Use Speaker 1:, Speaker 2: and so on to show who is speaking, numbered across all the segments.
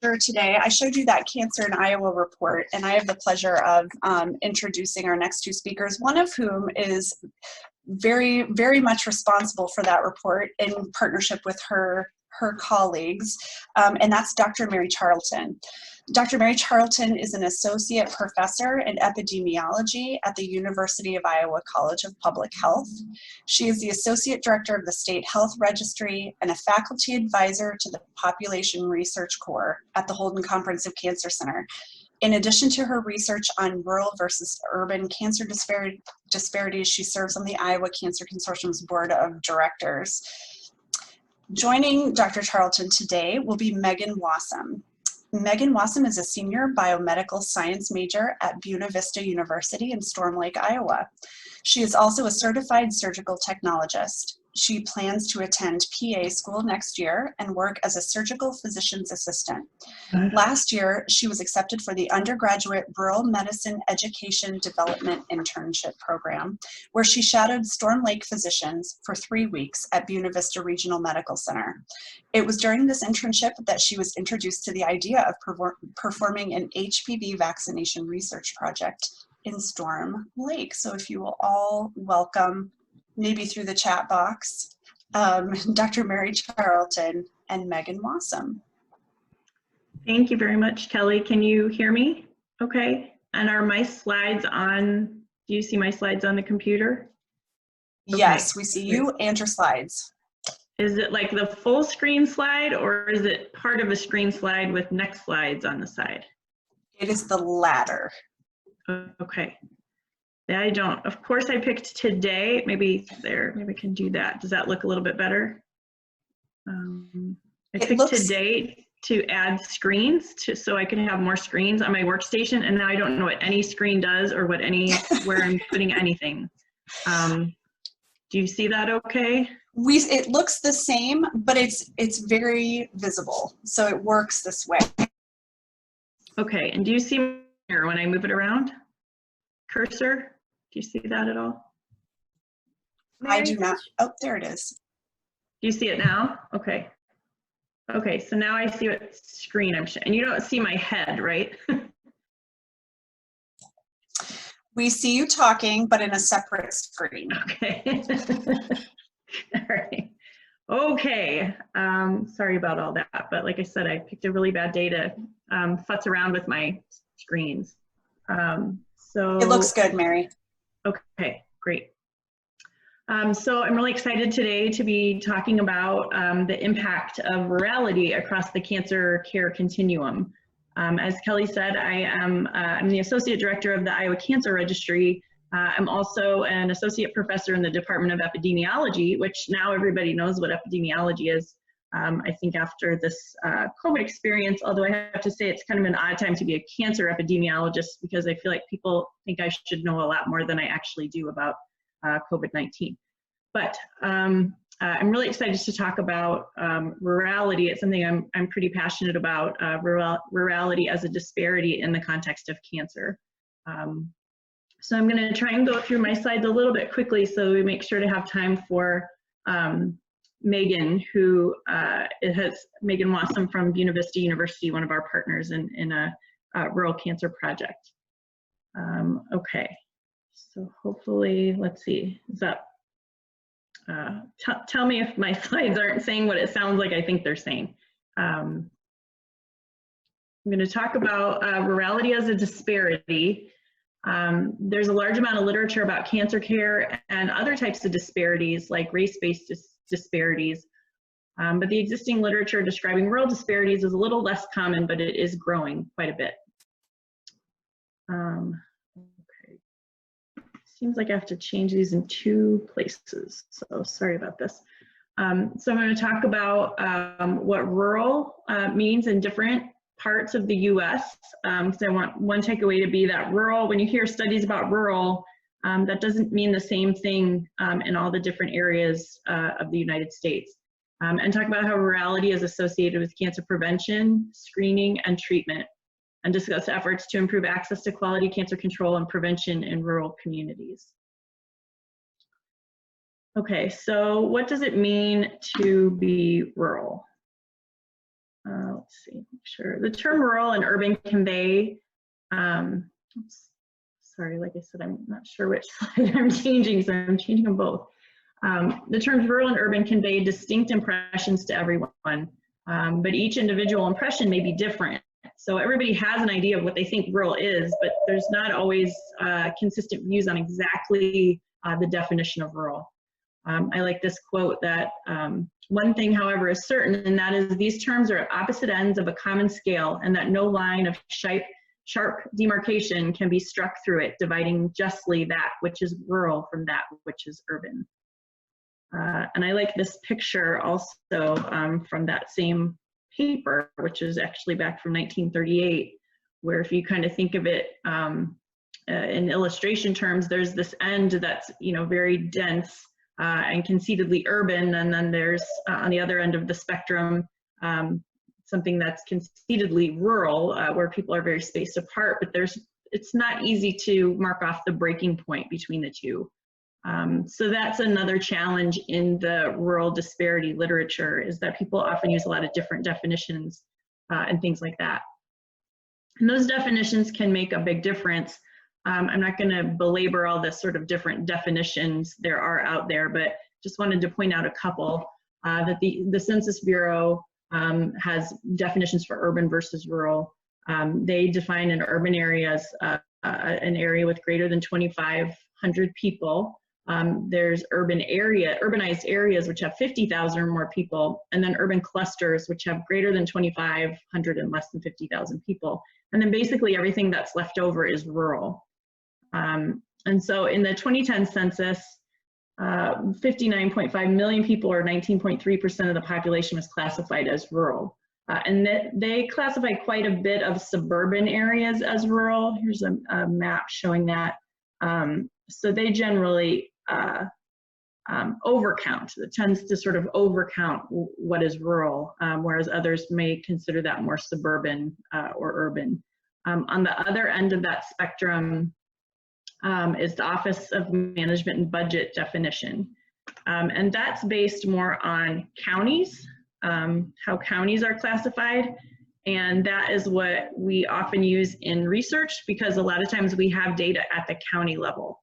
Speaker 1: Today. I showed you that Cancer in Iowa report, and I have the pleasure of introducing our next two speakers, one of whom is very, very much responsible for that report in partnership with her colleagues, and that's Dr. Mary Charlton. Dr. Mary Charlton is an associate professor in epidemiology at the University of Iowa College of Public Health. She is the associate director of the State Health Registry and a faculty advisor to the Population Research Corps at the Holden Comprehensive Cancer Center. In addition to her research on rural versus urban cancer disparities, she serves on the Iowa Cancer Consortium's board of directors. Joining Dr. Charlton today will be Megan Wassom. Megan Wassom is a senior biomedical science major at Buena Vista University in Storm Lake, Iowa. She is also a certified surgical technologist. She plans to attend PA school next year and work as a surgical physician's assistant. Last year, she was accepted for the undergraduate Rural Medicine Education Development Internship Program, where she shadowed Storm Lake physicians for 3 weeks at Buena Vista Regional Medical Center. It was during this internship that she was introduced to the idea of performing an HPV vaccination research project in Storm Lake. So if you will all welcome, maybe through the chat box, Dr. Mary Charlton and Megan Wassom.
Speaker 2: Thank you very much, Kelly. Can you hear me okay? And are my slides on, do you see my slides on the computer? Okay.
Speaker 1: Yes, we see you and your slides.
Speaker 2: Is it like the full screen slide, or is it part of a screen slide with next slides on the side?
Speaker 1: It is the latter.
Speaker 2: Okay. I don't, of course I picked today, maybe there, maybe I can do that. Does that look a little bit better? I picked today to add screens so I can have more screens on my workstation, and now I don't know what any screen does or what where I'm putting anything. Do you see that okay?
Speaker 1: It looks the same, but it's very visible, so it works this way.
Speaker 2: Okay, and do you see me here when I move it around? Cursor? Do you see that at all?
Speaker 1: I do not. Oh, there it is.
Speaker 2: Do you see it now? Okay. Okay, so now I see what screen I'm showing. And you don't see my head, right?
Speaker 1: We see you talking, but in a separate screen.
Speaker 2: Okay. All right. Okay. Sorry about all that, but like I said, I picked a really bad day to futz around with my screens. So
Speaker 1: it looks good, Mary.
Speaker 2: Okay, great. So I'm really excited today to be talking about the impact of rurality across the cancer care continuum. As Kelly said, I'm the Associate Director of the Iowa Cancer Registry. I'm also an Associate Professor in the Department of Epidemiology, which now everybody knows what epidemiology is. I think after this COVID experience, although I have to say it's kind of an odd time to be a cancer epidemiologist, because I feel like people think I should know a lot more than I actually do about COVID-19. But I'm really excited to talk about rurality. It's something I'm pretty passionate about, rurality as a disparity in the context of cancer. So I'm going to try and go through my slides a little bit quickly so we make sure to have time for Megan, who Megan Wassom from Buena Vista University, one of our partners in a rural cancer project. Okay, so hopefully, let's see, is that, tell me if my slides aren't saying what it sounds like I think they're saying. I'm going to talk about rurality as a disparity. There's a large amount of literature about cancer care and other types of disparities like race-based disparities, but the existing literature describing rural disparities is a little less common, but it is growing quite a bit. Okay. Seems like I have to change these in 2 places, so sorry about this. So I'm going to talk about what rural means in different parts of the US, because I want one takeaway to be that rural, when you hear studies about rural, that doesn't mean the same thing in all the different areas of the United States. And talk about how rurality is associated with cancer prevention, screening, and treatment, and discuss efforts to improve access to quality cancer control and prevention in rural communities. Okay, so what does it mean to be rural? let's see, make sure. The term rural and urban convey, oops, sorry, like I said, I'm not sure which slide I'm changing, so I'm changing them both. The terms rural and urban convey distinct impressions to everyone, but each individual impression may be different. So everybody has an idea of what they think rural is, but there's not always consistent views on exactly the definition of rural. I like this quote that one thing, however, is certain, and that is these terms are at opposite ends of a common scale, and that no line of sharp demarcation can be struck through it, dividing justly that which is rural from that which is urban. And I like this picture also from that same paper, which is actually back from 1938, where if you kind of think of it in illustration terms, there's this end that's, you know, very dense and conceitedly urban, and then there's on the other end of the spectrum something that's conceitedly rural, where people are very spaced apart, but it's not easy to mark off the breaking point between the two. So that's another challenge in the rural disparity literature, is that people often use a lot of different definitions and things like that. And those definitions can make a big difference. I'm not going to belabor all the sort of different definitions there are out there, but just wanted to point out a couple. That the Census Bureau has definitions for urban versus rural. They define an urban area as an area with greater than 2,500 people. There's urbanized areas which have 50,000 or more people, and then urban clusters which have greater than 2,500 and less than 50,000 people. And then basically everything that's left over is rural. And so in the 2010 census, 59.5 million people, or 19.3% of the population, was classified as rural. And they classify quite a bit of suburban areas as rural. Here's a map showing that. So they generally overcount. It tends to sort of overcount what is rural, whereas others may consider that more suburban or urban. On the other end of that spectrum is the Office of Management and Budget definition. And that's based more on counties, how counties are classified. And that is what we often use in research, because a lot of times we have data at the county level.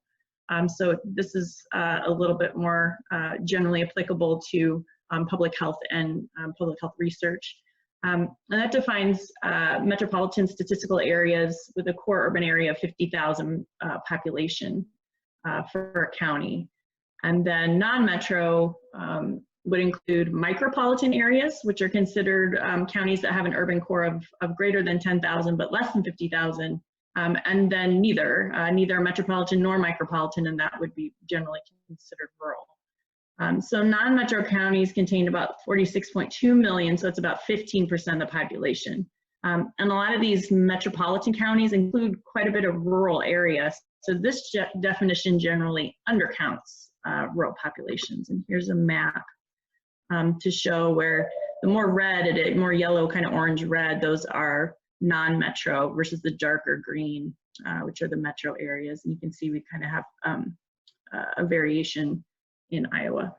Speaker 2: So this is a little bit more generally applicable to public health and public health research. And that defines metropolitan statistical areas with a core urban area of 50,000 population for a county. And then non-metro would include micropolitan areas, which are considered counties that have an urban core of greater than 10,000 but less than 50,000. And then neither metropolitan nor micropolitan, and that would be generally considered rural. So non-metro counties contain about 46.2 million, so it's about 15% of the population. And a lot of these metropolitan counties include quite a bit of rural areas. So this definition generally undercounts rural populations. And here's a map to show where the more red, more yellow, kind of orange red, those are non-metro versus the darker green, which are the metro areas. And you can see we kind of have a variation in Iowa.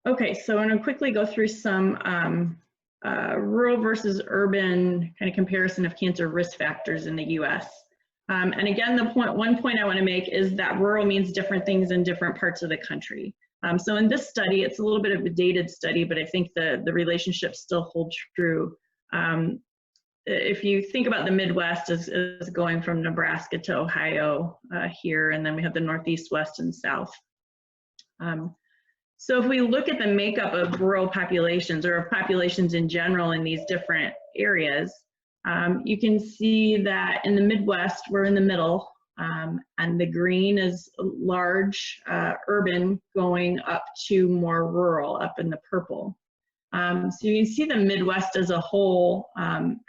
Speaker 2: Okay, so I'm going to quickly go through some rural versus urban kind of comparison of cancer risk factors in the US. And again, one point I want to make is that rural means different things in different parts of the country. So in this study, it's a little bit of a dated study, but I think the relationships still hold true. If you think about the Midwest as going from Nebraska to Ohio here, and then we have the Northeast, West, and South. So if we look at the makeup of rural populations, or of populations in general in these different areas, you can see that in the Midwest, we're in the middle, and the green is large urban going up to more rural up in the purple. So you can see the Midwest as a whole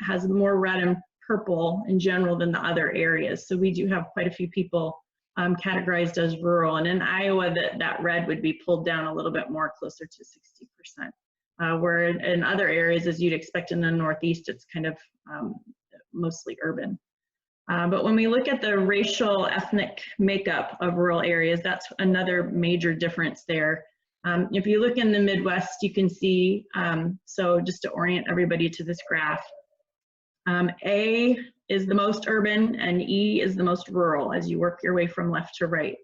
Speaker 2: has more red and purple in general than the other areas. So we do have quite a few people categorized as rural. And in Iowa, that red would be pulled down a little bit more, closer to 60%. Where in other areas, as you'd expect in the Northeast, it's kind of mostly urban. But when we look at the racial ethnic makeup of rural areas, that's another major difference there. If you look in the Midwest, you can see, so just to orient everybody to this graph, A is the most urban and E is the most rural as you work your way from left to right.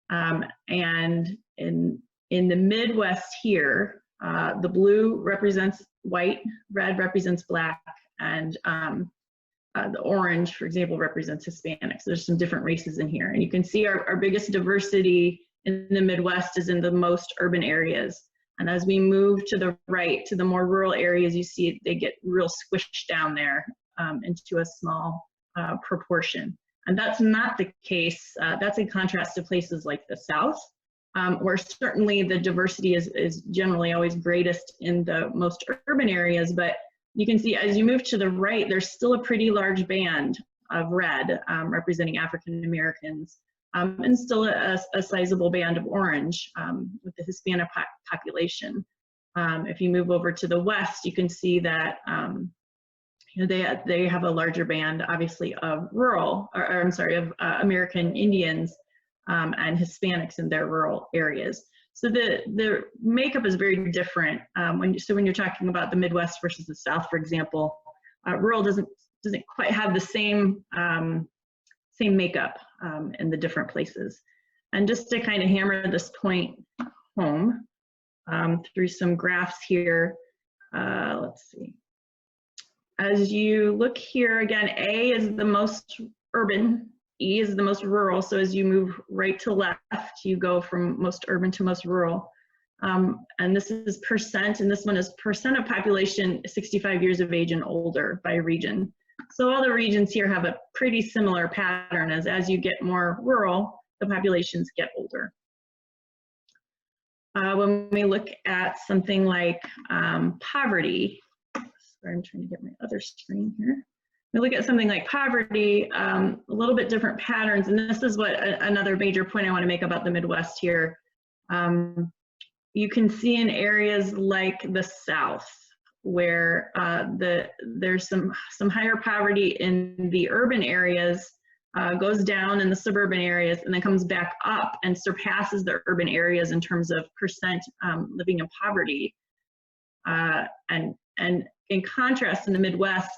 Speaker 2: And in the Midwest here, the blue represents white, red represents black, and the orange, for example, represents Hispanics. There's some different races in here. And you can see our biggest diversity in the Midwest is in the most urban areas. And as we move to the right, to the more rural areas, you see they get real squished down there into a small proportion. And that's not the case. That's in contrast to places like the South, where certainly the diversity is generally always greatest in the most urban areas. But you can see as you move to the right, there's still a pretty large band of red representing African Americans, and still a sizable band of orange with the Hispanic population. If you move over to the west, you can see that you know, they have a larger band, obviously, of American Indians and Hispanics in their rural areas. So the makeup is very different. When you're talking about the Midwest versus the South, for example, rural doesn't quite have the same makeup in the different places. And just to kind of hammer this point home through some graphs here, let's see. As you look here again, A is the most urban, E is the most rural. So as you move right to left, you go from most urban to most rural. And this is percent, and this one is percent of population 65 years of age and older by region. So all the regions here have a pretty similar pattern as you get more rural, the populations get older. When we look at something like poverty, sorry, I'm trying to get my other screen here. We look at something like poverty, a little bit different patterns, and this is what another major point I want to make about the Midwest here. You can see in areas like the South, where there's some higher poverty in the urban areas, goes down in the suburban areas, and then comes back up and surpasses the urban areas in terms of percent living in poverty. And in contrast, in the Midwest,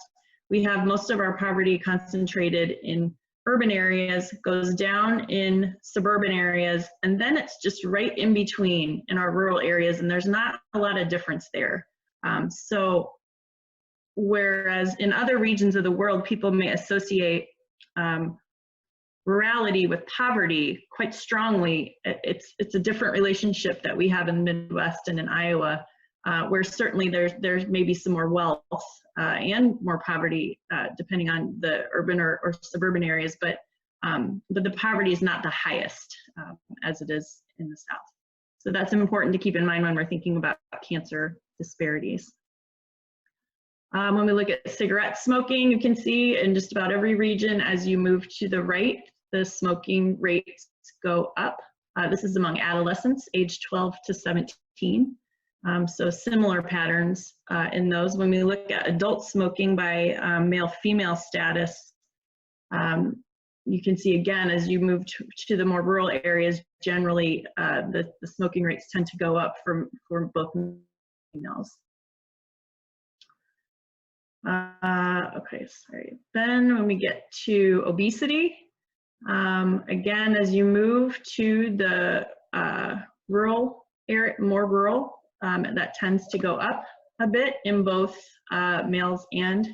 Speaker 2: we have most of our poverty concentrated in urban areas, goes down in suburban areas, and then it's just right in between in our rural areas, and there's not a lot of difference there. So whereas in other regions of the world, people may associate rurality with poverty quite strongly, it's a different relationship that we have in the Midwest and in Iowa, where certainly there's maybe some more wealth and more poverty depending on the urban or suburban areas, but the poverty is not the highest as it is in the South. So that's important to keep in mind when we're thinking about cancer disparities. When we look at cigarette smoking, you can see in just about every region as you move to the right, the smoking rates go up. This is among adolescents aged 12 to 17. So similar patterns in those. When we look at adult smoking by male-female status, you can see again as you move to the more rural areas, generally the smoking rates tend to go up for both females. Okay, sorry. Then when we get to obesity, again, as you move to the rural area, more rural, that tends to go up a bit in both males and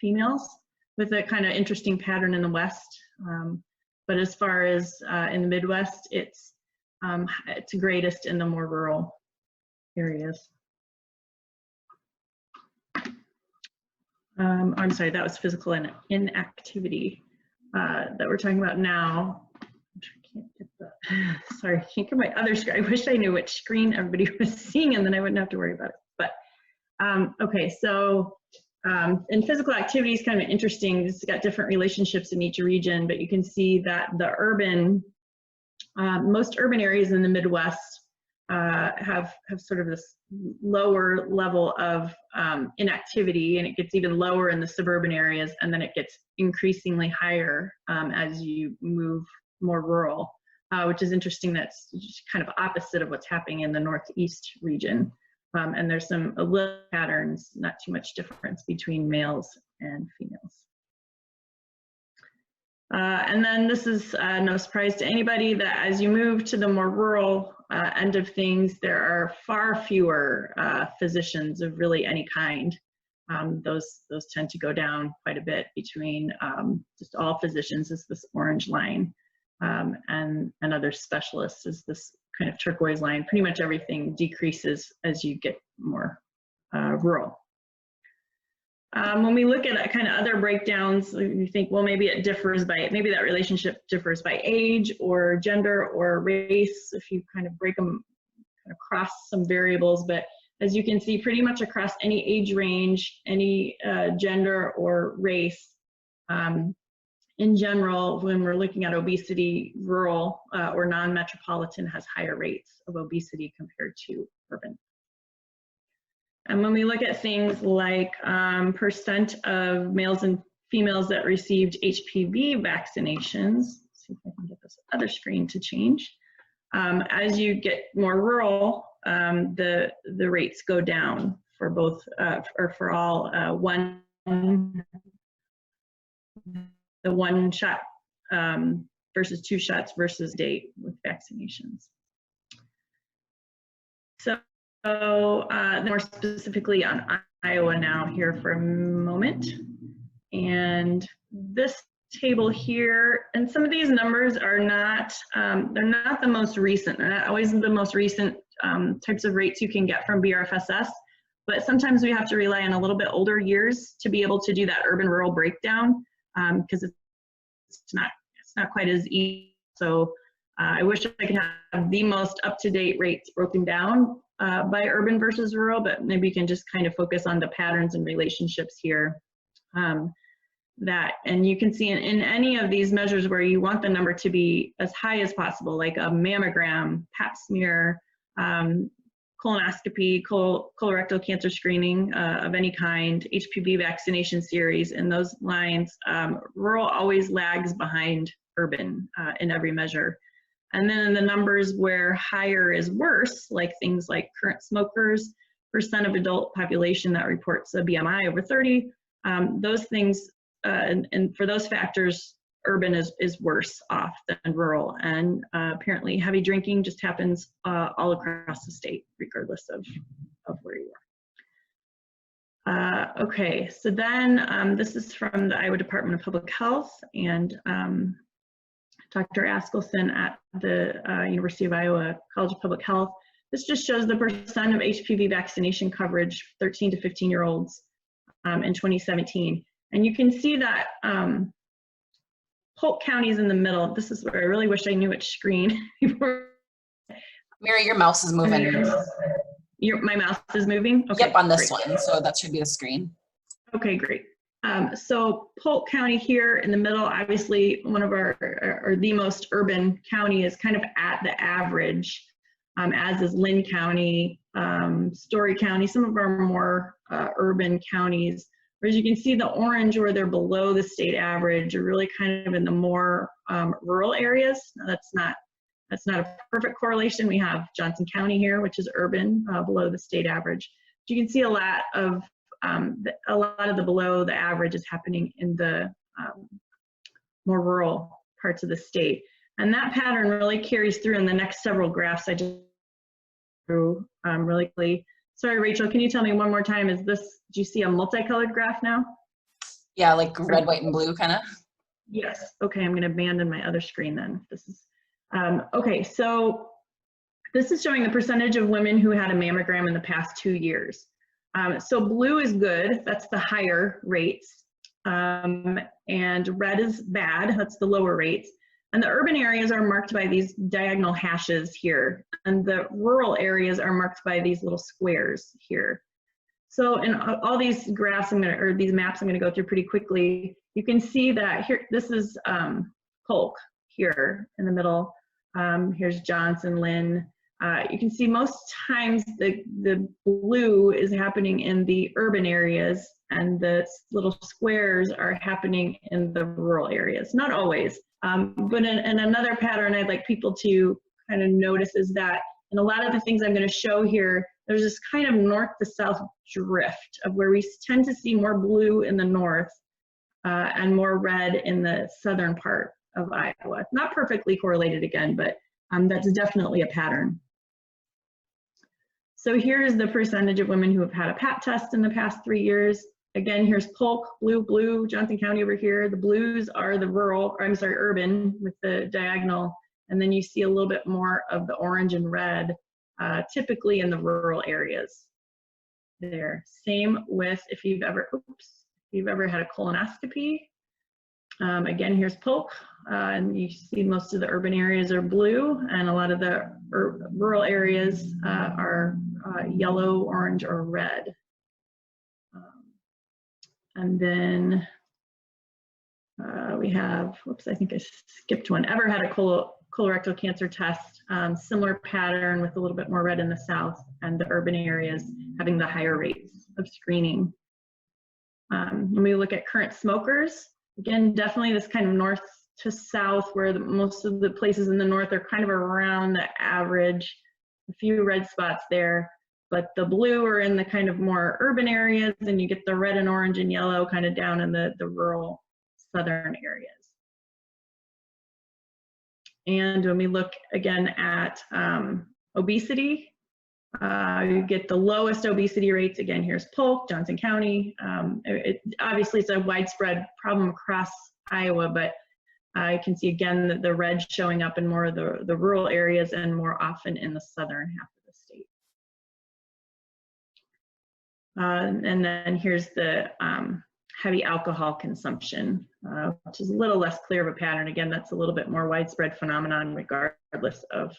Speaker 2: females, with a kind of interesting pattern in the West. But as far as in the Midwest, it's greatest in the more rural areas. I'm sorry, that was physical inactivity that we're talking about now. Sorry, I can't get my other screen. I wish I knew which screen everybody was seeing, and then I wouldn't have to worry about it. But okay, so and physical activity is kind of interesting. It's got different relationships in each region, but you can see that the most urban areas in the Midwest have sort of this lower level of inactivity, and it gets even lower in the suburban areas, and then it gets increasingly higher as you move more rural. which is interesting. That's just kind of opposite of what's happening in the Northeast region. And there's some little patterns, not too much difference between males and females. And then this is no surprise to anybody that as you move to the more rural end of things, there are far fewer physicians of really any kind. Those tend to go down quite a bit between just all physicians is this orange line, and other specialists is this kind of turquoise line. Pretty much everything decreases as you get more rural. When we look at kind of other breakdowns, we think, well, maybe it differs by, maybe that relationship differs by age or gender or race, if you kind of break them across some variables. But as you can see, pretty much across any age range, any gender or race, in general, when we're looking at obesity, rural or non-metropolitan has higher rates of obesity compared to urban. And when we look at things like percent of males and females that received HPV vaccinations, let's see if I can get this other screen to change. As you get more rural, the rates go down for both, or for all the one shot versus 2 shots versus date with vaccinations. So more specifically on Iowa now here for a moment. And this table here, and some of these numbers are not, they're not the most recent. They're not always the most recent types of rates you can get from BRFSS, but sometimes we have to rely on a little bit older years to be able to do that urban-rural breakdown, because it's not quite as easy. So I wish I could have the most up-to-date rates broken down by urban versus rural, but maybe you can just kind of focus on the patterns and relationships here. And you can see in any of these measures where you want the number to be as high as possible, like a mammogram, pap smear, colonoscopy, colorectal cancer screening of any kind, HPV vaccination series, in those lines, rural always lags behind urban in every measure. And then in the numbers where higher is worse, like things like current smokers, percent of adult population that reports a BMI over 30, those things, and for those factors, urban is worse off than rural. And apparently heavy drinking just happens all across the state, regardless of where you are. Okay, so then this is from the Iowa Department of Public Health, and Dr. Askelson at the University of Iowa College of Public Health. This just shows the percent of HPV vaccination coverage, 13 to 15-year-olds in 2017. And you can see that Polk County is in the middle. This is where I really wish I knew which screen.
Speaker 3: Mary, your mouse is moving.
Speaker 2: My mouse is moving? Okay,
Speaker 3: yep, on this
Speaker 2: great.
Speaker 3: one, so that should be the screen.
Speaker 2: Okay, great. So Polk County here in the middle, obviously one of or the most urban county, is kind of at the average, as is Lynn County, Story County, some of our more urban counties. Whereas you can see the orange where they're below the state average are really kind of in the more rural areas. Now that's not a perfect correlation. We have Johnson County here, which is urban, below the state average. But you can see a lot of the below the average is happening in the more rural parts of the state. And that pattern really carries through in the next several graphs I just drew really quickly. Sorry, Rachel, can you tell me one more time, do you see a multicolored graph now?
Speaker 3: Yeah, like red, white, and blue kind of.
Speaker 2: Yes, okay, I'm gonna abandon my other screen then. This is, okay, so this is showing the percentage of women who had a mammogram in the past 2 years. So blue is good, that's the higher rates, and red is bad, that's the lower rates. And the urban areas are marked by these diagonal hashes here, and the rural areas are marked by these little squares here. So in all these graphs, these maps I'm gonna go through pretty quickly, you can see that here, this is Polk here in the middle. Here's Johnson, Lynn. You can see most times the blue is happening in the urban areas, and the little squares are happening in the rural areas. Not always, but in another pattern I'd like people to kind of notice is that in a lot of the things I'm going to show here, there's this kind of north to south drift of where we tend to see more blue in the north and more red in the southern part of Iowa. Not perfectly correlated again, but that's definitely a pattern. So here's the percentage of women who have had a PAT test in the past 3 years. Again, here's Polk, blue, Johnson County over here. The blues are the rural, or I'm sorry, urban with the diagonal. And then you see a little bit more of the orange and red, typically in the rural areas there. Same with if you've ever had a colonoscopy. Again, here's Polk, and you see most of the urban areas are blue, and a lot of the rural areas are yellow, orange, or red. And then we have, whoops, I think I skipped one. Ever had a colorectal cancer test? Similar pattern with a little bit more red in the south, and the urban areas having the higher rates of screening. When we look at current smokers, again, definitely this kind of north to south, where most of the places in the north are kind of around the average, a few red spots there, but the blue are in the kind of more urban areas, and you get the red and orange and yellow kind of down in the rural southern areas. And when we look again at obesity, you get the lowest obesity rates. Again, here's Polk, Johnson County. Obviously, it's a widespread problem across Iowa, but I can see again that the red showing up in more of the rural areas and more often in the southern half of the state. And then here's the heavy alcohol consumption, which is a little less clear of a pattern. Again, that's a little bit more widespread phenomenon regardless of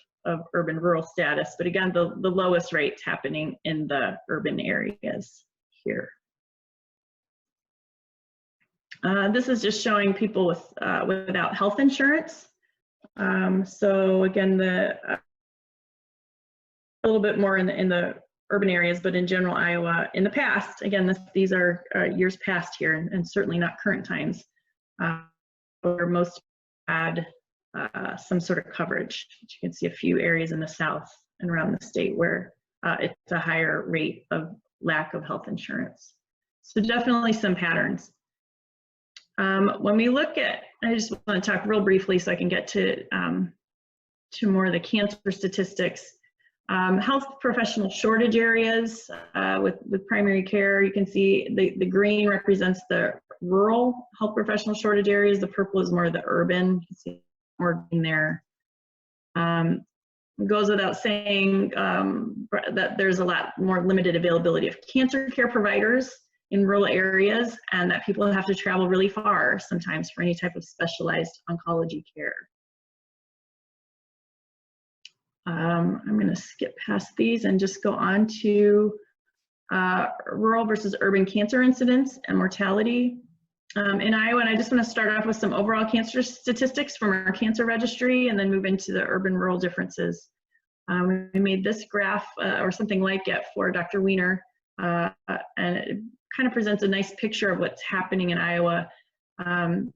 Speaker 2: urban-rural status. But again, the lowest rates happening in the urban areas here. This is just showing people without health insurance. So again, a little bit more in the urban areas, but in general Iowa, in the past, again, these are years past here, and certainly not current times, where most had some sort of coverage. You can see a few areas in the south and around the state where it's a higher rate of lack of health insurance. So definitely some patterns. When we look at, I just want to talk real briefly so I can get to more of the cancer statistics. Health professional shortage areas with primary care, you can see the green represents the rural health professional shortage areas. The purple is more the urban. You can see more green there. It goes without saying that there's a lot more limited availability of cancer care providers in rural areas, and that people have to travel really far sometimes for any type of specialized oncology care. I'm going to skip past these and just go on to rural versus urban cancer incidence and mortality in Iowa. And I just want to start off with some overall cancer statistics from our cancer registry and then move into the urban-rural differences. We made this graph or something like it for Dr. Weiner, and it kind of presents a nice picture of what's happening in Iowa.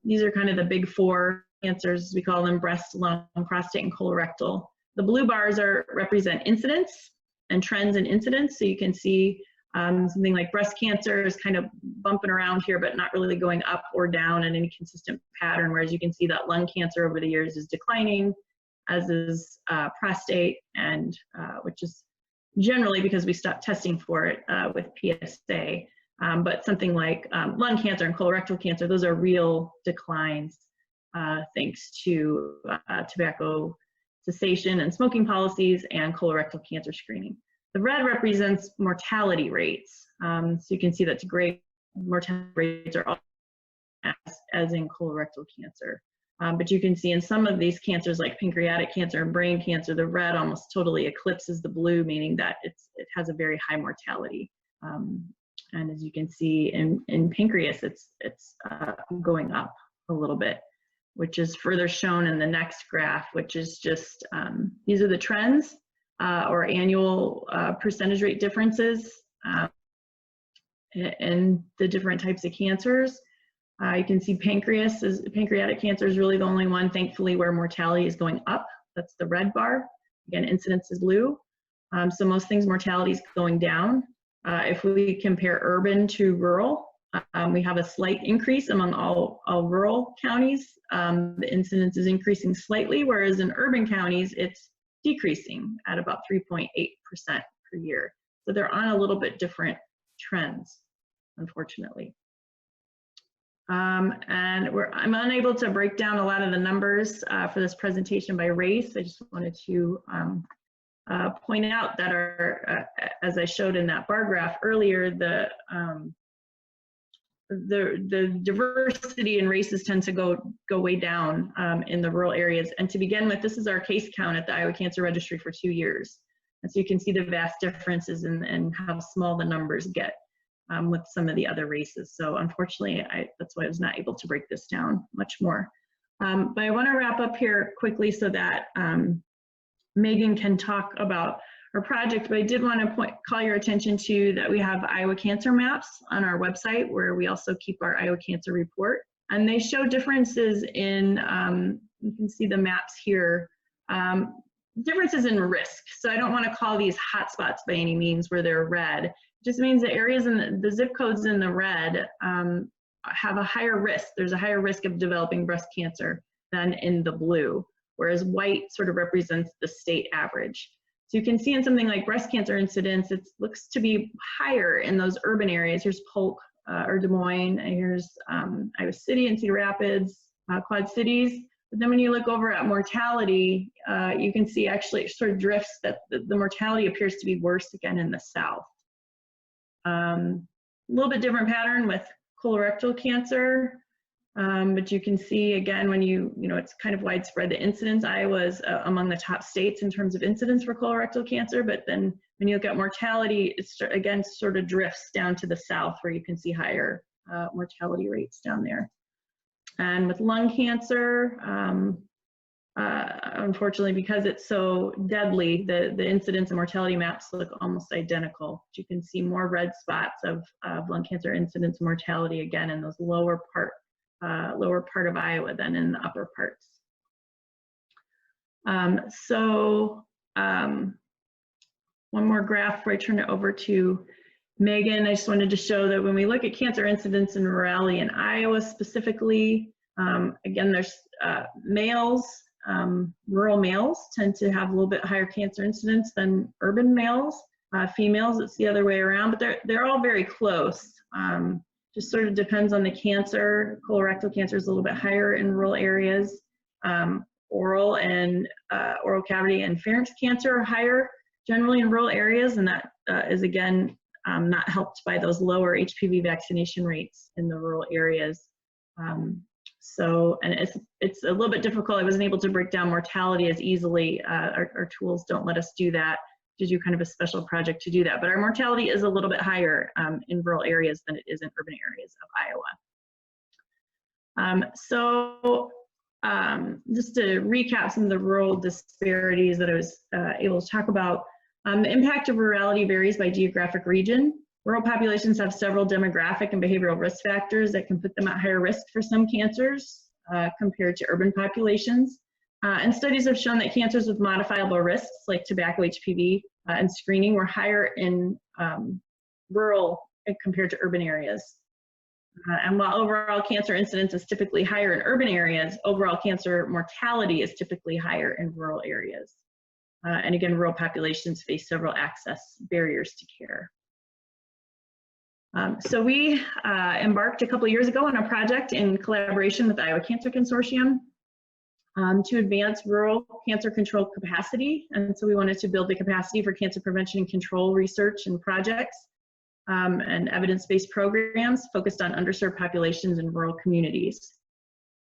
Speaker 2: These are kind of the big four cancers, we call them: breast, lung, prostate, and colorectal. The blue bars represent incidence and trends in incidence. So you can see something like breast cancer is kind of bumping around here, but not really going up or down in any consistent pattern. Whereas you can see that lung cancer over the years is declining, as is prostate, and which is generally because we stopped testing for it with PSA. But something like lung cancer and colorectal cancer, those are real declines thanks to tobacco cessation and smoking policies and colorectal cancer screening. The red represents mortality rates. So you can see that's great. Mortality rates are all as in colorectal cancer. But you can see in some of these cancers like pancreatic cancer and brain cancer, the red almost totally eclipses the blue, meaning that it has a very high mortality. And as you can see in pancreas, it's going up a little bit, which is further shown in the next graph, which is just, these are the trends or annual percentage rate differences. in the different types of cancers. You can see pancreatic cancer is really the only one, thankfully, where mortality is going up. That's the red bar. Again, incidence is blue. So most things, mortality is going down. If we compare urban to rural, we have a slight increase among all rural counties. The incidence is increasing slightly, whereas in urban counties, it's decreasing at about 3.8% per year. So they're on a little bit different trends, unfortunately. And I'm unable to break down a lot of the numbers for this presentation by race. I just wanted to point out that as I showed in that bar graph earlier, the diversity in races tend to go way down in the rural areas. And to begin with, this is our case count at the Iowa Cancer Registry for 2 years. And so you can see the vast differences in how small the numbers get with some of the other races. So unfortunately, that's why I was not able to break this down much more. But I want to wrap up here quickly so that Megan can talk about our project, but I did want to call your attention to that we have Iowa Cancer Maps on our website, where we also keep our Iowa Cancer Report. And they show differences in, you can see the maps here, differences in risk. So I don't want to call these hotspots by any means where they're red. It just means the areas in the zip codes in the red have a higher risk. There's a higher risk of developing breast cancer than in the blue, whereas white sort of represents the state average. So you can see in something like breast cancer incidence, it looks to be higher in those urban areas. Here's Polk or Des Moines, and here's Iowa City and Cedar Rapids, Quad Cities. But then when you look over at mortality, you can see actually it sort of drifts that the mortality appears to be worse again in the South. A little bit different pattern with colorectal cancer. But you can see again when it's kind of widespread. The incidence, Iowa is among the top states in terms of incidence for colorectal cancer, but then when you look at mortality, it's again sort of drifts down to the south where you can see higher mortality rates down there. And with lung cancer, unfortunately, because it's so deadly, the incidence and mortality maps look almost identical. You can see more red spots of lung cancer incidence and mortality again in those lower part of Iowa than in the upper parts. One more graph before I turn it over to Megan. I just wanted to show that when we look at cancer incidence and rurality in Iowa specifically, again, there's males, rural males tend to have a little bit higher cancer incidence than urban males. Females, it's the other way around, but they're all very close. Just sort of depends on the cancer. Colorectal cancer is a little bit higher in rural areas. Oral cavity and pharynx cancer are higher generally in rural areas, and that is again not helped by those lower HPV vaccination rates in the rural areas. And it's a little bit difficult. I wasn't able to break down mortality as easily. Our tools don't let us do that. To do kind of a special project to do that. But our mortality is a little bit higher in rural areas than it is in urban areas of Iowa. Just to recap some of the rural disparities that I was able to talk about, the impact of rurality varies by geographic region. Rural populations have several demographic and behavioral risk factors that can put them at higher risk for some cancers compared to urban populations. And studies have shown that cancers with modifiable risks like tobacco, HPV, and screening were higher in rural compared to urban areas. And while overall cancer incidence is typically higher in urban areas, overall cancer mortality is typically higher in rural areas. And again, rural populations face several access barriers to care. So we embarked a couple of years ago on a project in collaboration with the Iowa Cancer Consortium to advance rural cancer control capacity. And so we wanted to build the capacity for cancer prevention and control research and projects and evidence-based programs focused on underserved populations in rural communities.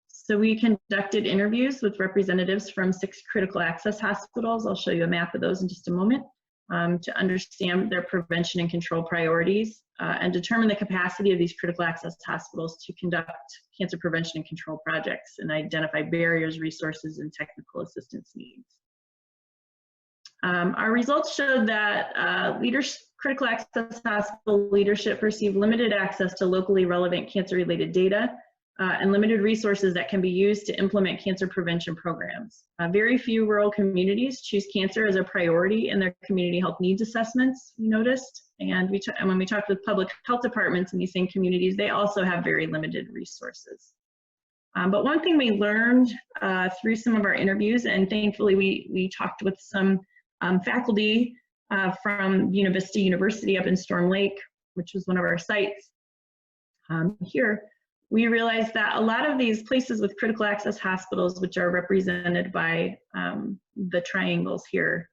Speaker 2: So we conducted interviews with representatives from 6 critical access hospitals. I'll show you a map of those in just a moment to understand their prevention and control priorities and determine the capacity of these critical access hospitals to conduct cancer prevention and control projects and identify barriers, resources, and technical assistance needs. Our results showed that critical access hospital leadership perceived limited access to locally relevant cancer-related data and limited resources that can be used to implement cancer prevention programs. Very few rural communities choose cancer as a priority in their community health needs assessments, we noticed. And when we talked with public health departments in these same communities, they also have very limited resources. But one thing we learned through some of our interviews, and thankfully we talked with some faculty from Buena Vista University up in Storm Lake, which was one of our sites here, we realized that a lot of these places with critical access hospitals, which are represented by the triangles here,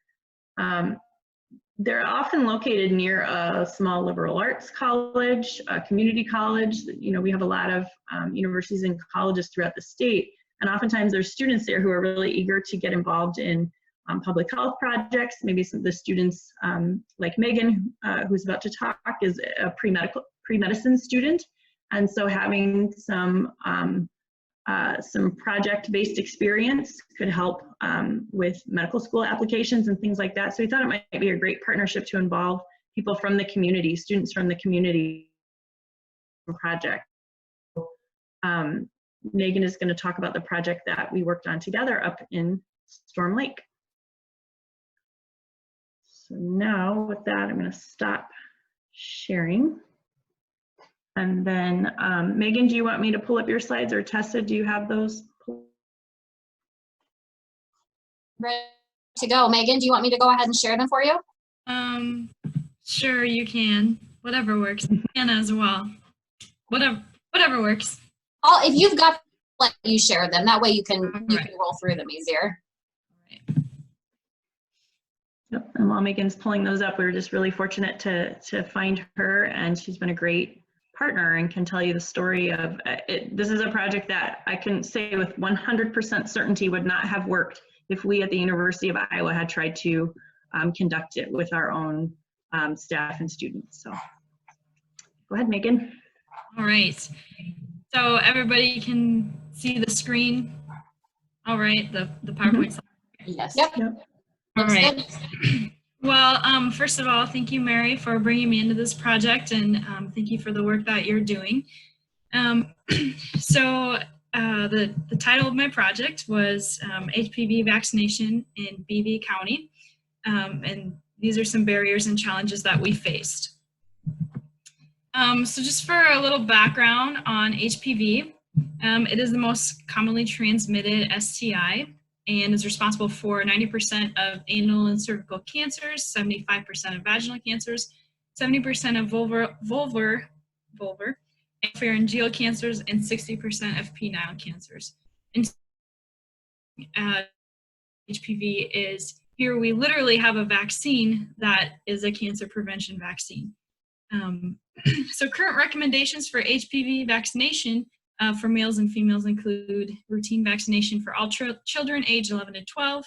Speaker 2: they're often located near a small liberal arts college, a community college. You know, we have a lot of universities and colleges throughout the state, and oftentimes there's students there who are really eager to get involved in public health projects. Maybe some of the students, like Megan, who's about to talk, is a pre-medicine student. And so having some project-based experience could help with medical school applications and things like that. So we thought it might be a great partnership to involve people from the community, students from the community project. Megan is going to talk about the project that we worked on together up in Storm Lake. So now with that, I'm going to stop sharing. And then, Megan, do you want me to pull up your slides, or Tessa, do you have those?
Speaker 4: Ready to go. Megan, do you want me to go ahead and share them for you?
Speaker 5: Sure, you can. Whatever works. Anna as well. Whatever works.
Speaker 4: If you've got, let you share them. That way you can roll through them easier.
Speaker 2: Yep. And while Megan's pulling those up, we were just really fortunate to find her, and she's been a great partner and can tell you the story of it. This is a project that I can say with 100% certainty would not have worked if we at the University of Iowa had tried to conduct it with our own staff and students. So go ahead, Megan.
Speaker 5: All right. So everybody can see the screen. All right, the PowerPoint slide.
Speaker 4: Yes.
Speaker 2: Yep.
Speaker 5: All right. Well, first of all, thank you, Mary, for bringing me into this project, and thank you for the work that you're doing. So the title of my project was HPV vaccination in BV County, and these are some barriers and challenges that we faced. So just for a little background on HPV, it is the most commonly transmitted STI and is responsible for 90% of anal and cervical cancers, 75% of vaginal cancers, 70% of vulvar and pharyngeal cancers, and 60% of penile cancers. And HPV is, here we literally have a vaccine that is a cancer prevention vaccine. So current recommendations for HPV vaccination for males and females include routine vaccination for all children aged 11 to 12,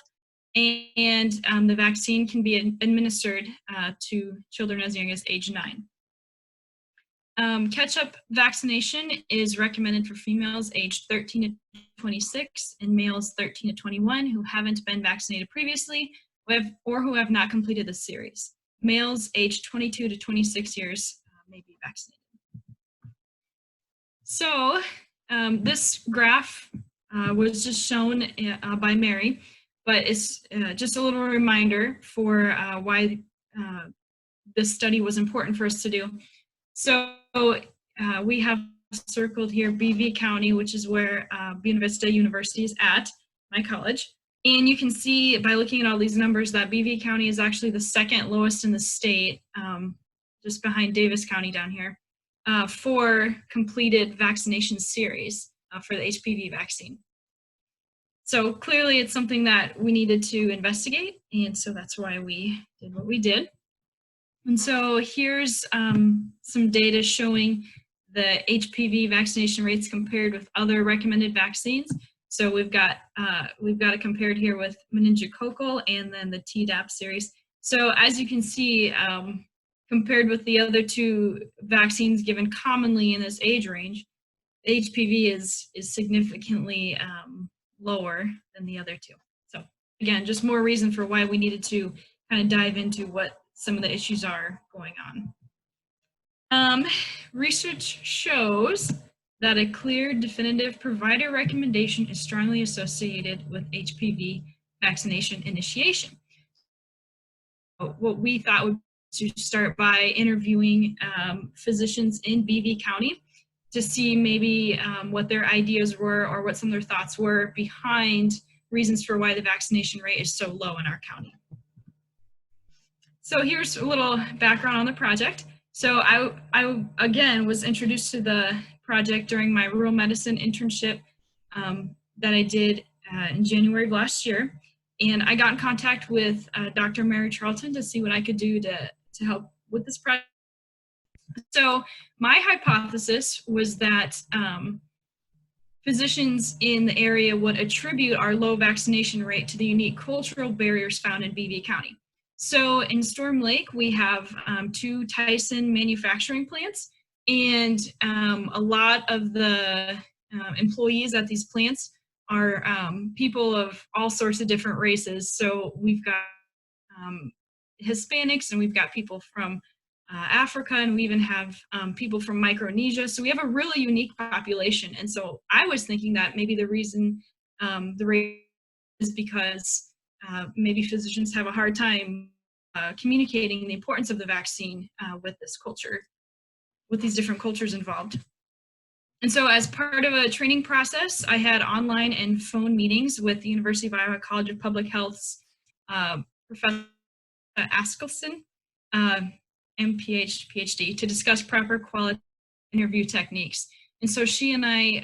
Speaker 5: and the vaccine can be administered to children as young as age 9. Catch-up vaccination is recommended for females aged 13 to 26 and males 13 to 21 who haven't been vaccinated previously or who have not completed the series. Males aged 22 to 26 years may be vaccinated. So this graph was just shown by Mary, but it's just a little reminder for why this study was important for us to do. So we have circled here BV County, which is where Buena Vista University is at, my college. And you can see by looking at all these numbers that BV County is actually the second lowest in the state, just behind Davis County down here, for completed vaccination series for the HPV vaccine. So clearly it's something that we needed to investigate, and so that's why we did what we did. And so here's some data showing the HPV vaccination rates compared with other recommended vaccines. So we've got it compared here with meningococcal and then the Tdap series. So as you can see, compared with the other two vaccines given commonly in this age range, HPV is significantly lower than the other two. So again, just more reason for why we needed to kind of dive into what some of the issues are going on. Research shows that a clear, definitive provider recommendation is strongly associated with HPV vaccination initiation. What we thought would be to start by interviewing physicians in BV County to see maybe what their ideas were or what some of their thoughts were behind reasons for why the vaccination rate is so low in our county. So here's a little background on the project. So I again was introduced to the project during my rural medicine internship that I did in January of last year. And I got in contact with Dr. Mary Charlton to see what I could do to help with this project. So my hypothesis was that physicians in the area would attribute our low vaccination rate to the unique cultural barriers found in BV County. So in Storm Lake, we have 2 Tyson manufacturing plants, and a lot of the employees at these plants are people of all sorts of different races. So we've got Hispanics, and we've got people from Africa, and we even have people from Micronesia. So we have a really unique population. And so I was thinking that maybe the reason the rate is because maybe physicians have a hard time communicating the importance of the vaccine with this culture, with these different cultures involved. And so as part of a training process, I had online and phone meetings with the University of Iowa College of Public Health's Professor Askelson, MPH, PhD, to discuss proper quality interview techniques. And so she and I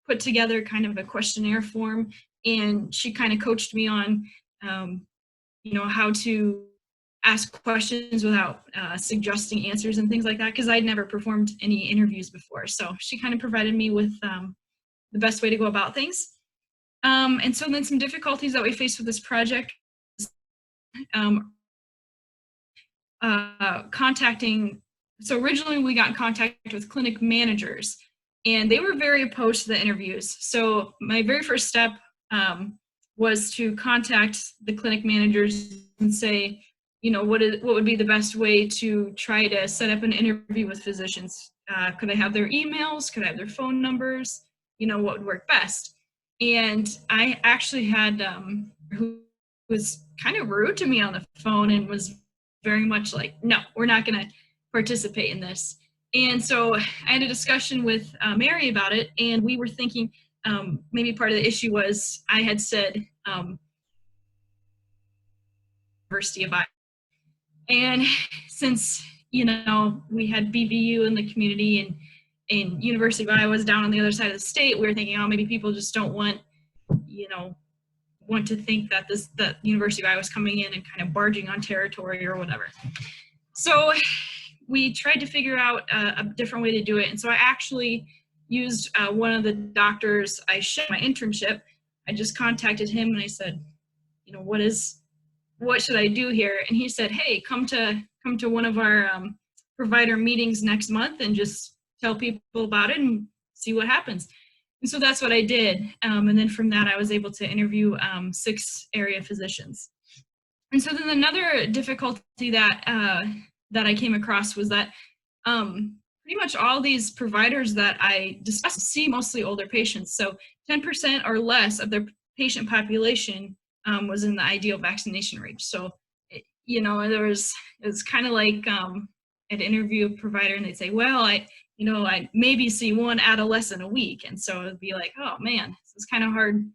Speaker 5: put together kind of a questionnaire form, and she kind of coached me on, how to ask questions without suggesting answers and things like that, because I'd never performed any interviews before. So she kind of provided me with the best way to go about things. And so then some difficulties that we faced with this project is contacting. So originally we got in contact with clinic managers, and they were very opposed to the interviews. So my very first step was to contact the clinic managers and say, what would be the best way to try to set up an interview with physicians? Could I have their emails? Could I have their phone numbers? What would work best? And I actually had who was kind of rude to me on the phone and was very much like, no, we're not going to participate in this. And so I had a discussion with Mary about it, and we were thinking maybe part of the issue was I had said University of Iowa. And since, we had BVU in the community and University of Iowa was down on the other side of the state, we were thinking, maybe people just don't want to think that that University of Iowa is coming in and kind of barging on territory or whatever. So we tried to figure out a different way to do it. And so I actually used one of the doctors I shared my internship. I just contacted him and I said, what should I do here? And he said, hey, come to one of our provider meetings next month and just tell people about it and see what happens. And so that's what I did. And then from that, I was able to interview 6 area physicians. And so then another difficulty that I came across was that pretty much all these providers that I discussed see mostly older patients. So 10% or less of their patient population was in the ideal vaccination range. So, it was kind of like I'd interview a provider and they'd say, well, I maybe see 1 adolescent a week. And so it'd be like, oh man, it's kind of hard,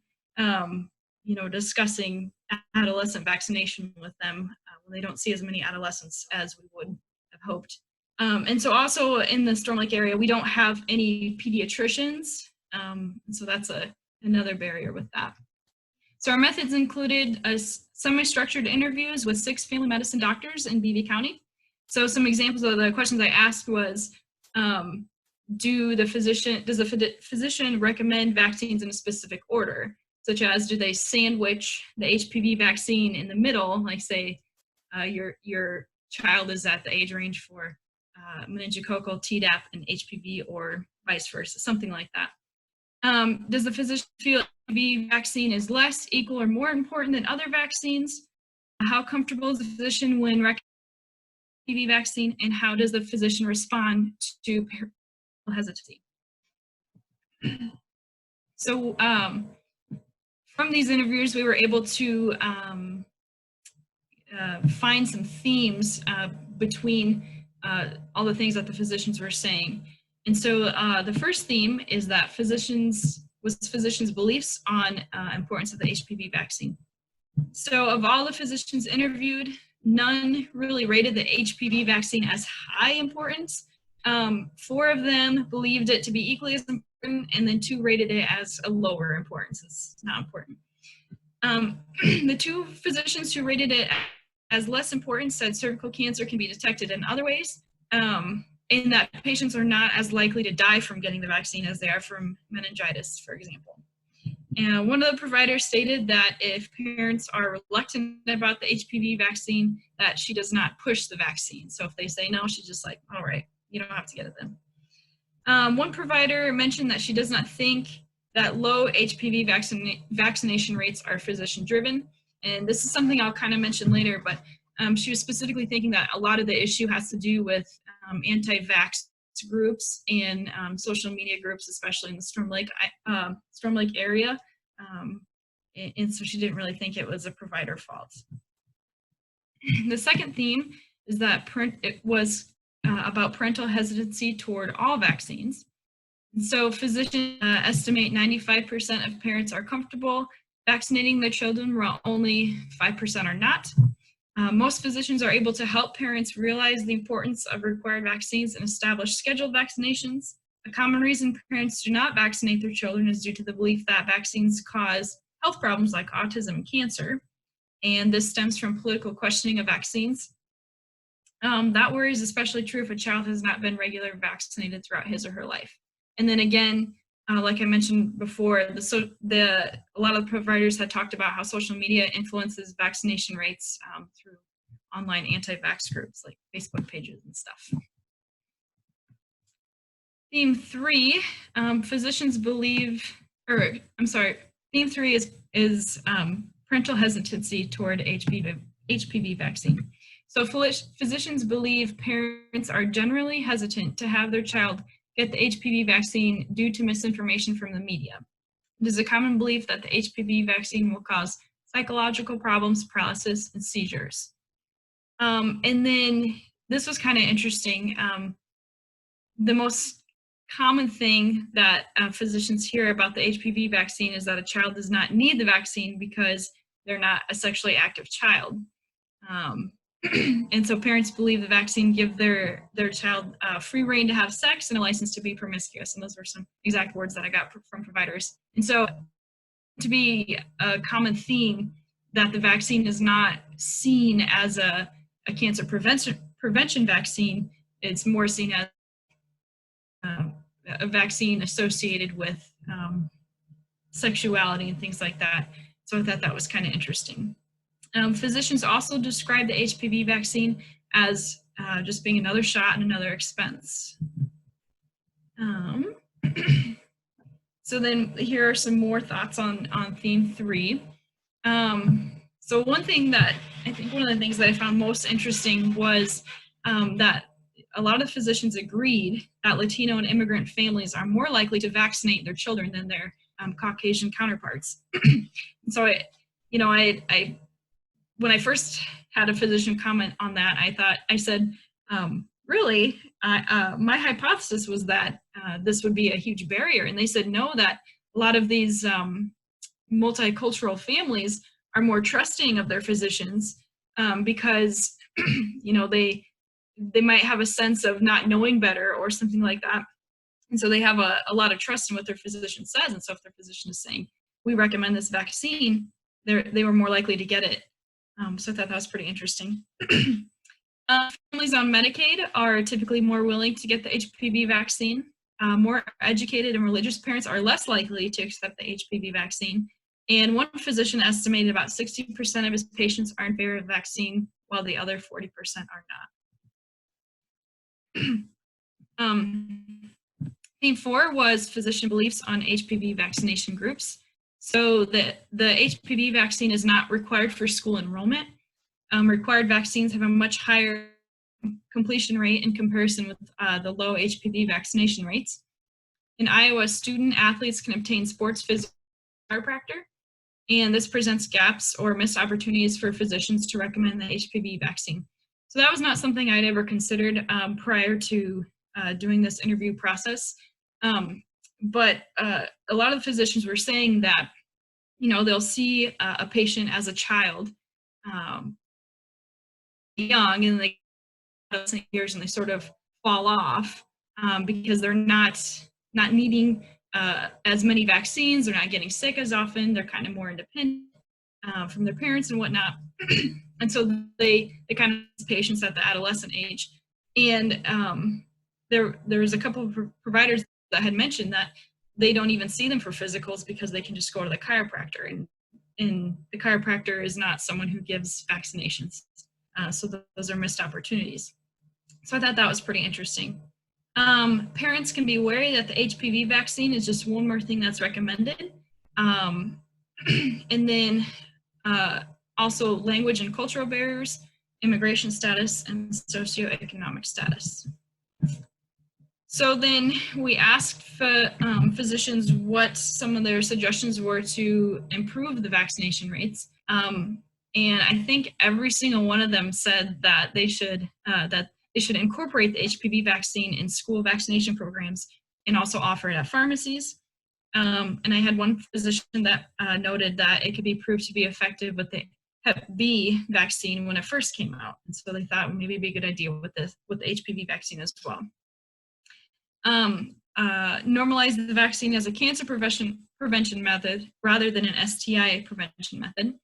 Speaker 5: discussing adolescent vaccination with them when they don't see as many adolescents as we would have hoped. And so also in the Storm Lake area, we don't have any pediatricians. And so that's another barrier with that. So our methods included semi-structured interviews with 6 family medicine doctors in BV County. So some examples of the questions I asked was, does the physician recommend vaccines in a specific order, such as do they sandwich the HPV vaccine in the middle, like say your child is at the age range for meningococcal, Tdap, and HPV, or vice versa, something like that. Does the physician feel HPV vaccine is less, equal, or more important than other vaccines? How comfortable is the physician when recommending HPV vaccine, and how does the physician respond to parental hesitancy? So from these interviews, we were able to find some themes between all the things that the physicians were saying. And so the first theme is that physicians' beliefs on importance of the HPV vaccine. So of all the physicians interviewed, none really rated the HPV vaccine as high importance. 4 of them believed it to be equally as important, and then 2 rated it as a lower importance. It's not important. The 2 physicians who rated it as less important said cervical cancer can be detected in other ways, and that patients are not as likely to die from getting the vaccine as they are from meningitis, for example. And one of the providers stated that if parents are reluctant about the HPV vaccine, that she does not push the vaccine. So if they say no, she's just like, all right, you don't have to get it then. One provider mentioned that she does not think that low HPV vaccination rates are physician-driven. And this is something I'll kind of mention later, but she was specifically thinking that a lot of the issue has to do with anti-vax groups and social media groups, especially in the Storm Lake area. And so she didn't really think it was a provider fault. The second theme is that it was about parental hesitancy toward all vaccines. And so physicians estimate 95% of parents are comfortable vaccinating their children, while only 5% are not. Most physicians are able to help parents realize the importance of required vaccines and establish scheduled vaccinations. A common reason parents do not vaccinate their children is due to the belief that vaccines cause health problems like autism and cancer, and this stems from political questioning of vaccines. That worry is especially true if a child has not been regularly vaccinated throughout his or her life. And then again, like I mentioned before, a lot of the providers had talked about how social media influences vaccination rates through online anti-vax groups like Facebook pages and stuff. Theme 3, physicians believe, theme 3 is parental hesitancy toward HPV vaccine. So physicians believe parents are generally hesitant to have their child get the HPV vaccine due to misinformation from the media. It is a common belief that the HPV vaccine will cause psychological problems, paralysis, and seizures. And then this was kind of interesting. The most common thing that physicians hear about the HPV vaccine is that a child does not need the vaccine because they're not a sexually active child. And so parents believe the vaccine give their child free reign to have sex and a license to be promiscuous. And those were some exact words that I got from providers. And so to be a common theme that the vaccine is not seen as a cancer prevention vaccine, it's more seen as a vaccine associated with sexuality and things like that. So I thought that was kind of interesting. Physicians also describe the HPV vaccine as just being another shot and another expense. So then here are some more thoughts on theme 3. So one of the things that I found most interesting was that a lot of physicians agreed that Latino and immigrant families are more likely to vaccinate their children than their Caucasian counterparts. And so when I first had a physician comment on that, I said, really, my hypothesis was that this would be a huge barrier. And they said, no, that a lot of these multicultural families are more trusting of their physicians because, they might have a sense of not knowing better or something like that. And so they have a lot of trust in what their physician says. And so if their physician is saying, we recommend this vaccine, they were more likely to get it. So I thought that was pretty interesting. Families on Medicaid are typically more willing to get the HPV vaccine. More educated and religious parents are less likely to accept the HPV vaccine. And one physician estimated about 60% of his patients are in favor of the vaccine, while the other 40% are not. Theme 4 was physician beliefs on HPV vaccination groups. So the HPV vaccine is not required for school enrollment. required vaccines have a much higher completion rate in comparison with the low HPV vaccination rates. In Iowa, student athletes can obtain sports physical chiropractor, and this presents gaps or missed opportunities for physicians to recommend the HPV vaccine. So that was not something I'd ever considered prior to doing this interview process. But a lot of the physicians were saying that, you know, they'll see a patient as a child, young, and they get years and they sort of fall off because they're not needing as many vaccines. They're not getting sick as often. They're kind of more independent from their parents and whatnot. And so they kind of patients at the adolescent age. And there was a couple of providers that had mentioned that they don't even see them for physicals because they can just go to the chiropractor, and the chiropractor is not someone who gives vaccinations. So those are missed opportunities. So I thought that was pretty interesting. Parents can be wary that the HPV vaccine is just one more thing that's recommended. And then also language and cultural barriers, immigration status, and socioeconomic status. So then we asked physicians what some of their suggestions were to improve the vaccination rates. And I think every single one of them said that they should incorporate the HPV vaccine in school vaccination programs and also offer it at pharmacies. And I had one physician that noted that it could be proved to be effective with the Hep B vaccine when it first came out. And so they thought maybe it'd be a good idea with the HPV vaccine as well. Normalize the vaccine as a cancer prevention method rather than an STI prevention method.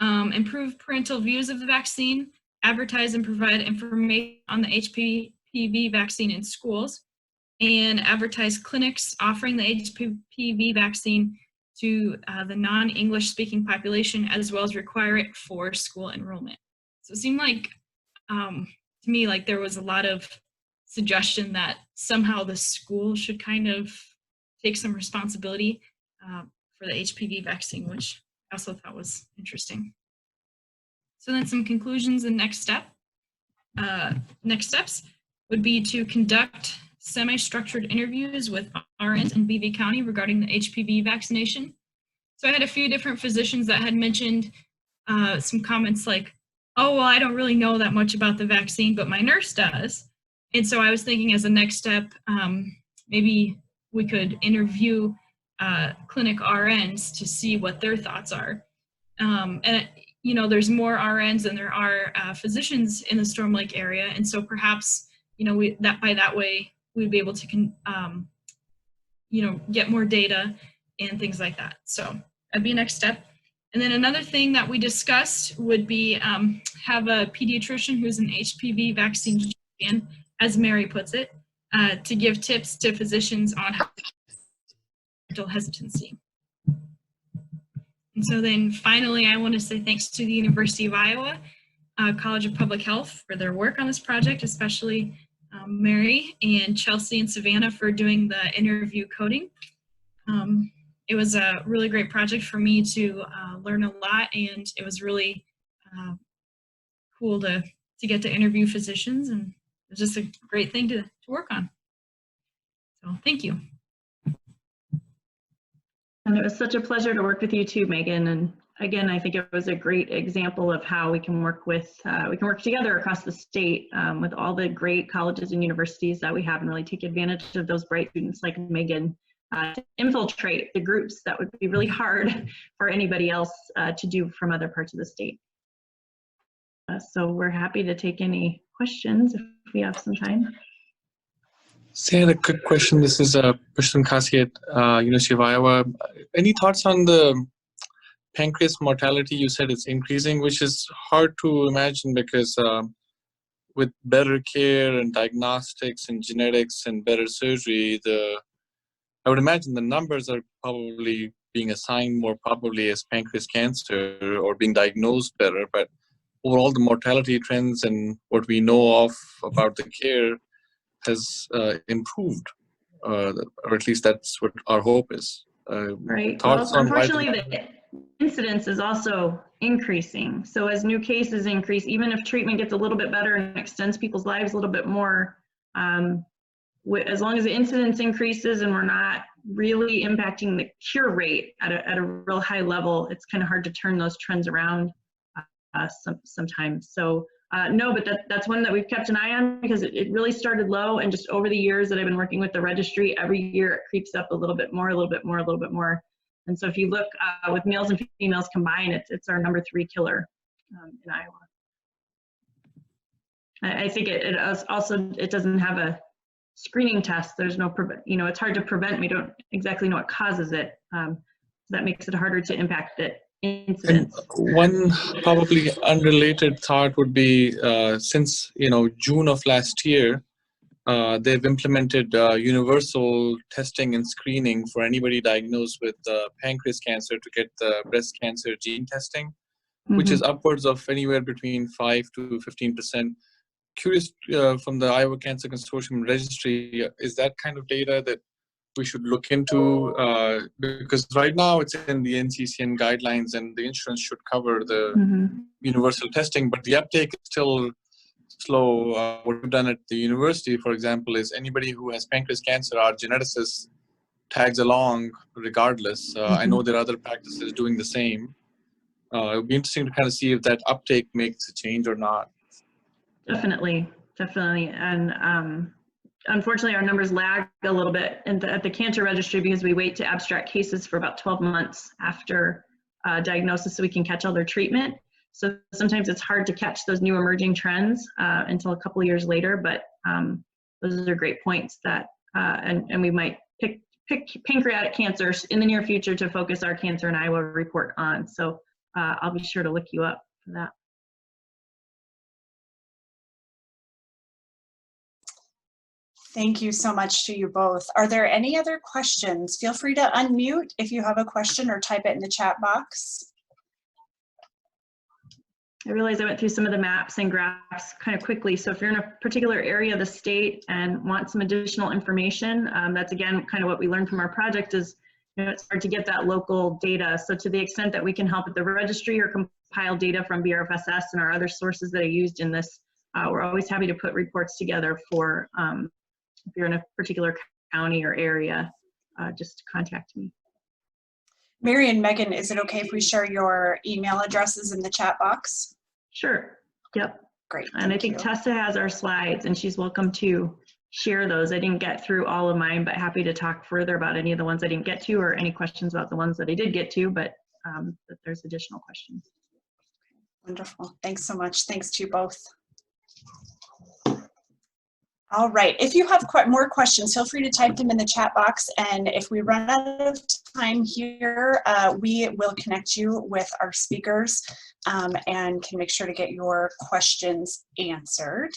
Speaker 5: Improve parental views of the vaccine, advertise and provide information on the HPV vaccine in schools, and advertise clinics offering the HPV vaccine to the non-English speaking population, as well as require it for school enrollment. So it seemed like, to me, like there was a lot of suggestion that somehow the school should kind of take some responsibility for the HPV vaccine, which I also thought was interesting. So then some conclusions and next steps would be to conduct semi-structured interviews with RNs in BV County regarding the HPV vaccination. So I had a few different physicians that had mentioned some comments like, oh, well, I don't really know that much about the vaccine, but my nurse does. And so I was thinking as a next step, maybe we could interview clinic RNs to see what their thoughts are. And you know, there's more RNs than there are physicians in the Storm Lake area, and so perhaps, you know, by that way we'd be able to you know, get more data and things like that. So that'd be a next step. And then another thing that we discussed would be have a pediatrician who's an HPV vaccine champion, as Mary puts it, to give tips to physicians on how to hesitancy. And so then finally, I want to say thanks to the University of Iowa College of Public Health for their work on this project, especially Mary and Chelsea and Savannah for doing the interview coding. It was a really great project for me to learn a lot, and it was really cool to get to interview physicians, and it was just a great thing to work on. So thank you.
Speaker 2: And it was such a pleasure to work with you too, Megan. And again, I think it was a great example of how we can work together across the state with all the great colleges and universities that we have, and really take advantage of those bright students like Megan to infiltrate the groups that would be really hard for anybody else to do from other parts of the state. So we're happy to take any questions if we have some time.
Speaker 6: So I had a quick question. This is Pushton Kasi at University of Iowa. Any thoughts on the pancreas mortality? You said it's increasing, which is hard to imagine because with better care and diagnostics and genetics and better surgery, I would imagine the numbers are probably being assigned more probably as pancreas cancer or being diagnosed better. But overall, the mortality trends and what we know of about the care has improved, or at least that's what our hope is.
Speaker 2: Right.
Speaker 6: Thoughts
Speaker 2: well,
Speaker 6: on
Speaker 2: unfortunately, incidence is also increasing. So as new cases increase, even if treatment gets a little bit better and extends people's lives a little bit more, as long as the incidence increases and we're not really impacting the cure rate at a real high level, it's kind of hard to turn those trends around sometimes. So no, but that's one that we've kept an eye on, because it really started low, and just over the years that I've been working with the registry, every year it creeps up a little bit more, a little bit more, a little bit more. And so if you look with males and females combined, it's our #3 killer in Iowa. I think it also, it doesn't have a screening test. There's no, it's hard to prevent. We don't exactly know what causes it. So that makes it harder to impact the incidence.
Speaker 6: And one probably unrelated thought would be, since June of last year, they've implemented universal testing and screening for anybody diagnosed with pancreas cancer to get the breast cancer gene testing, which is upwards of anywhere between 5 to 15%. Curious, from the Iowa Cancer Consortium registry, is that kind of data that we should look into? Because right now it's in the NCCN guidelines and the insurance should cover the universal testing, but the uptake is still slow. What we've done at the university, for example, is anybody who has pancreas cancer, our geneticist tags along regardless. I know there are other practices doing the same. It would be interesting to kind of see if that uptake makes a change or not.
Speaker 2: Definitely. And unfortunately, our numbers lag a little bit at the cancer registry, because we wait to abstract cases for about 12 months after diagnosis so we can catch all their treatment. So sometimes it's hard to catch those new emerging trends until a couple of years later, but those are great points that, and we might pick pancreatic cancers in the near future to focus our Cancer in Iowa report on. So I'll be sure to look you up for that.
Speaker 1: Thank you so much to you both. Are there any other questions? Feel free to unmute if you have a question or type it in the chat box.
Speaker 2: I realize I went through some of the maps and graphs kind of quickly. So if you're in a particular area of the state and want some additional information, that's again kind of what we learned from our project is, it's hard to get that local data. So to the extent that we can help at the registry or compile data from BRFSS and our other sources that are used in this, we're always happy to put reports together for if you're in a particular county or area, just contact me.
Speaker 1: Mary and Megan, is it okay if we share your email addresses in the chat box?
Speaker 2: Sure. Yep.
Speaker 1: Great.
Speaker 2: And I think Tessa has our slides, and she's welcome to share those. I didn't get through all of mine, but happy to talk further about any of the ones I didn't get to, or any questions about the ones that I did get to, but if there's additional questions.
Speaker 1: Wonderful. Thanks so much. Thanks to you both. All right, if you have more questions, feel free to type them in the chat box, and if we run out of time here, we will connect you with our speakers and can make sure to get your questions answered.